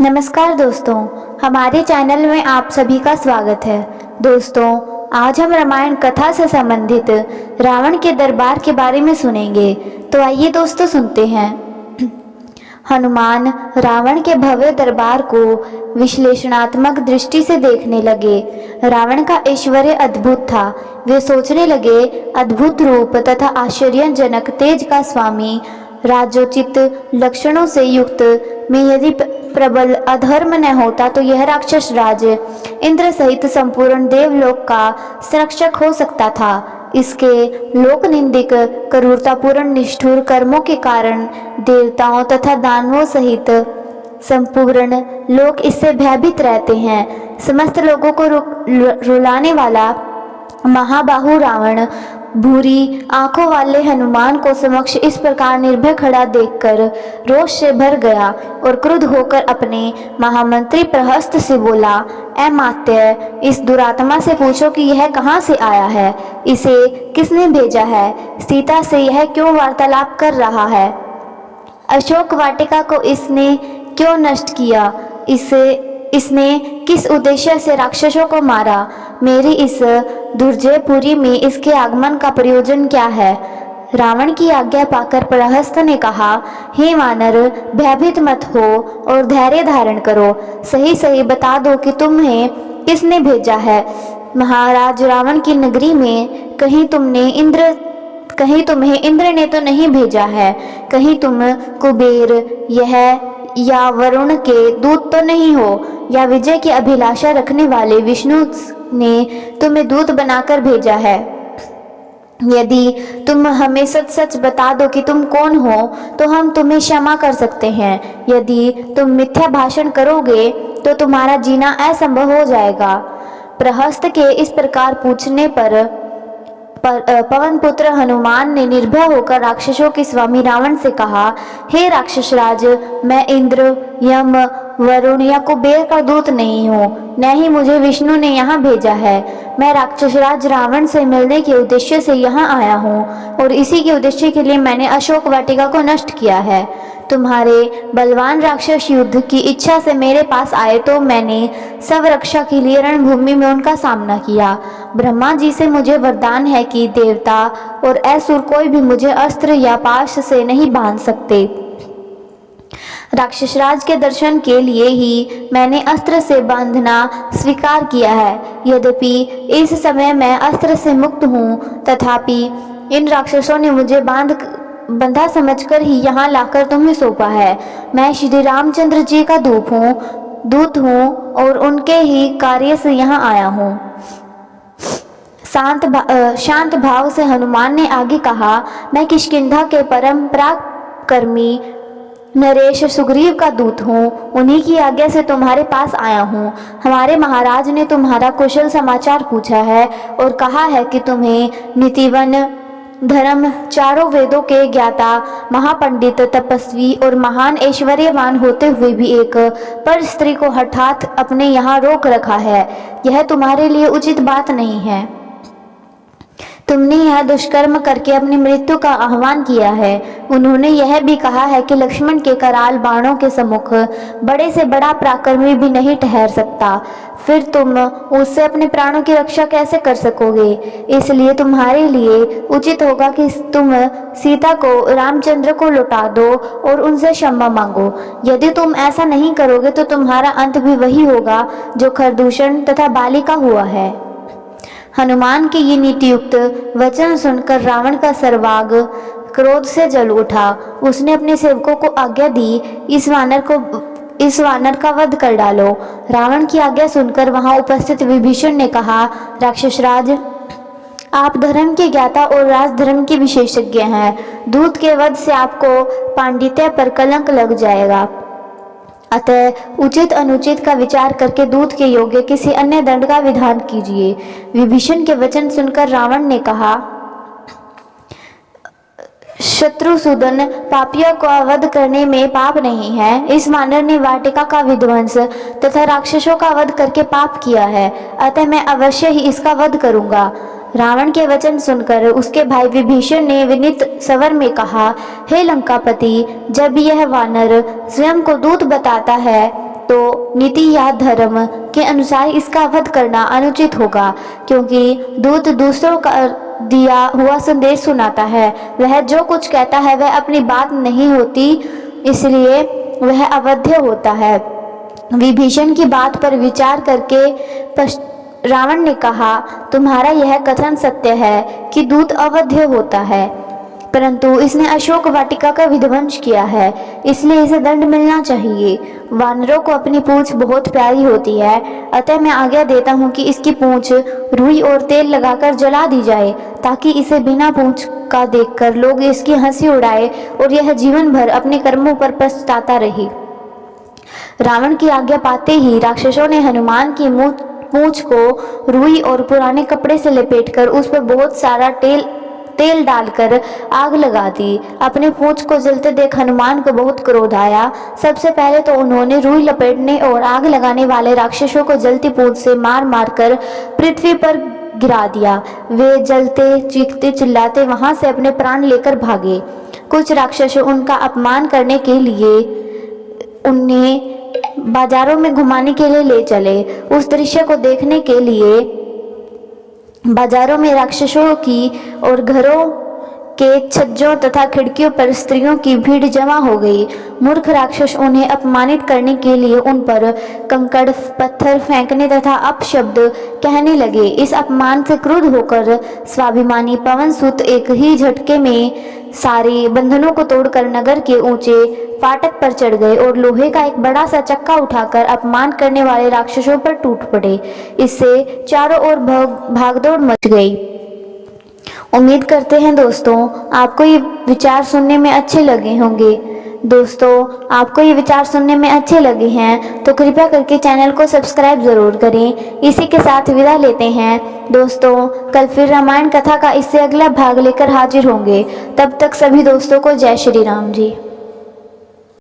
नमस्कार दोस्तों, हमारे चैनल में आप सभी का स्वागत है। दोस्तों, आज हम रामायण कथा से संबंधित रावण के दरबार के बारे में सुनेंगे। तो आइए दोस्तों सुनते हैं। हनुमान रावण के भव्य दरबार को विश्लेषणात्मक दृष्टि से देखने लगे। रावण का ऐश्वर्य अद्भुत था। वे सोचने लगे, अद्भुत रूप तथा आश्चर्यजनक तेज का स्वामी, राजोचित लक्षणों से युक्त में यदि प्रबल अधर्म न होता तो यह राक्षस राज इंद्र सहित संपूर्ण देवलोक का संरक्षक हो सकता था। इसके लोक निंदिक क्रूरतापूर्ण निष्ठुर कर्मों के कारण देवताओं तथा दानवों सहित संपूर्ण लोक इससे भयभीत रहते हैं। समस्त लोगों को रुलाने वाला महाबाहु रावण भूरी आंखों वाले हनुमान को समक्ष इस प्रकार निर्भय खड़ा देखकर रोष से भर गया और क्रुद्ध होकर अपने महामंत्री प्रहस्त से बोला, ऐ मात्य, इस दुरात्मा से पूछो कि यह कहाँ से आया है, इसे किसने भेजा है, सीता से यह क्यों वार्तालाप कर रहा है, अशोक वाटिका को इसने क्यों नष्ट किया, इसने किस उद्देश्य से राक्षसों को मारा, मेरी इस दुर्जयपुरी में इसके आगमन का प्रयोजन क्या है। रावण की आज्ञा पाकर प्रहस्त ने कहा, हे वानर, भयभीत मत हो और धैर्य धारण करो। सही सही बता दो कि तुम्हें किसने भेजा है। महाराज रावण की नगरी में कहीं तुम्हें इंद्र ने तो नहीं भेजा है, कहीं तुम कुबेर या वरुण के दूत तो नहीं हो, या विजय की अभिलाषा रखने वाले विष्णु ने तुम्हें दूत बनाकर भेजा है। यदि तुम हमें सच सच बता दो कि तुम कौन हो तो हम तुम्हें क्षमा कर सकते हैं। यदि तुम मिथ्या भाषण करोगे तो तुम्हारा जीना असंभव हो जाएगा। प्रहस्त के इस प्रकार पूछने पर पवन पुत्र हनुमान ने निर्भय होकर राक्षसों के स्वामी रावण से कहा, हे राक्षस राज, मैं इंद्र, यम, वरुण या कुबेर का दूत नहीं हूँ, न ही मुझे विष्णु ने यहाँ भेजा है। मैं राक्षस राज रावण से मिलने के उद्देश्य से यहाँ आया हूँ और इसी के उद्देश्य के लिए मैंने अशोक वाटिका को नष्ट किया है। तुम्हारे बलवान राक्षस युद्ध की इच्छा से मेरे पास आए तो मैंने स्वरक्षा के लिए रणभूमि में उनका सामना किया। ब्रह्मा जी से मुझे वरदान है कि देवता और असुर कोई भी मुझे अस्त्र या पाश से नहीं बांध सकते। राक्षसराज के दर्शन के लिए ही मैंने अस्त्र से बांधना स्वीकार किया है। यद्यपि इस समय मैं अस्त्र से मुक्त हूँ, तथापि इन राक्षसों ने मुझे बंधा समझकर ही यहाँ लाकर तुम्हें सौंपा है। मैं श्री रामचंद्र जी का दूत हूँ और उनके ही कार्य से यहाँ आया हूँ। शांत भाव से हनुमान ने आगे कहा, मैं किष्किंधा के परम पराक्रमी नरेश सुग्रीव का दूत हूँ, उन्हीं की आज्ञा से तुम्हारे पास आया हूँ। हमारे महाराज ने तुम्हारा कुशल समाचार पूछा है और कहा है कि तुम्हें नीतिवन, धर्म, चारों वेदों के ज्ञाता, महापंडित, तपस्वी और महान ऐश्वर्यवान होते हुए भी एक पर स्त्री को हठात अपने यहाँ रोक रखा है। यह तुम्हारे लिए उचित बात नहीं है। तुमने यह दुष्कर्म करके अपनी मृत्यु का आह्वान किया है। उन्होंने यह भी कहा है कि लक्ष्मण के कराल बाणों के सम्मुख बड़े से बड़ा पराक्रमी भी नहीं ठहर सकता। फिर तुम उससे अपने प्राणों की रक्षा कैसे कर सकोगे। इसलिए तुम्हारे लिए उचित होगा कि तुम सीता को रामचंद्र को लौटा दो और उनसे क्षमा मांगो। यदि तुम ऐसा नहीं करोगे तो तुम्हारा अंत भी वही होगा जो खरदूषण तथा बाली का हुआ है। हनुमान के ये नीतियुक्त वचन सुनकर रावण का सर्वांग क्रोध से जल उठा। उसने अपने सेवकों को आज्ञा दी, इस वानर का वध कर डालो। रावण की आज्ञा सुनकर वहां उपस्थित विभीषण ने कहा, राक्षसराज, आप धर्म के ज्ञाता और राजधर्म के विशेषज्ञ हैं। दूत के वध से आपको पांडित्य पर कलंक लग जाएगा। अतः उचित अनुचित का विचार करके दूत के योग्य किसी अन्य दंड का विधान कीजिए। विभीषण के वचन सुनकर रावण ने कहा, शत्रुसूदन, पापियों का वध करने में पाप नहीं है। इस वानर ने वाटिका का विध्वंस तथा राक्षसों का वध करके पाप किया है, अतः मैं अवश्य ही इसका वध करूंगा। रावण के वचन सुनकर उसके भाई विभीषण ने विनीत स्वर में कहा, हे लंकापति, जब यह वानर स्वयं को दूत बताता है तो नीति या धर्म के अनुसार इसका वध करना अनुचित होगा, क्योंकि दूत दूसरों का दिया हुआ संदेश सुनाता है। वह जो कुछ कहता है वह अपनी बात नहीं होती, इसलिए वह अवध्य होता है। विभीषण की बात पर विचार करके रावण ने कहा, तुम्हारा यह कथन सत्य है कि दूत अवध्य होता है, परंतु इसने अशोक वाटिका का विध्वंस किया है, इसलिए इसे दंड मिलना चाहिए। वानरों को अपनी पूंछ बहुत प्यारी होती है, अतः मैं आज्ञा देता हूँ कि इसकी पूंछ रुई और तेल लगाकर जला दी जाए, ताकि इसे बिना पूंछ का देखकर लोग इसकी हंसी उड़ाए और यह जीवन भर अपने कर्मों पर पछताता रहे। रावण की आज्ञा पाते ही राक्षसों ने हनुमान की पूंछ को रुई और पुराने कपड़े से लपेटकर उस पर बहुत सारा तेल डालकर आग लगा दी। अपने पूंछ को जलते देख हनुमान को बहुत क्रोध आया। सबसे पहले तो उन्होंने रुई लपेटने और आग लगाने वाले राक्षसों को जलती पूंछ से मार मार कर पृथ्वी पर गिरा दिया। वे जलते चीखते चिल्लाते वहां से अपने प्राण लेकर भागे। कुछ राक्षस उनका अपमान करने के लिए उन्हें बाजारों में घुमाने के लिए ले चले। उस दृश्य को देखने के लिए बाजारों में राक्षसों की और घरों के छज्जों तथा खिड़कियों पर स्त्रियों की भीड़ जमा हो गई। मूर्ख राक्षस उन्हें अपमानित करने के लिए उन पर कंकड़ पत्थर फेंकने तथा अपशब्द कहने लगे। इस अपमान से क्रुद्ध होकर स्वाभिमानी पवनसुत एक ही झटके में सारे बंधनों को तोड़कर नगर के ऊंचे फाटक पर चढ़ गए और लोहे का एक बड़ा सा चक्का उठाकर अपमान करने वाले राक्षसों पर टूट पड़े। इससे चारों ओर भागदौड़ मच गई। उम्मीद करते हैं दोस्तों आपको ये विचार सुनने में अच्छे लगे होंगे। दोस्तों आपको ये विचार सुनने में अच्छे लगे हैं तो कृपया करके चैनल को सब्सक्राइब ज़रूर करें। इसी के साथ विदा लेते हैं दोस्तों। कल फिर रामायण कथा का इससे अगला भाग लेकर हाजिर होंगे। तब तक सभी दोस्तों को जय श्री राम जी।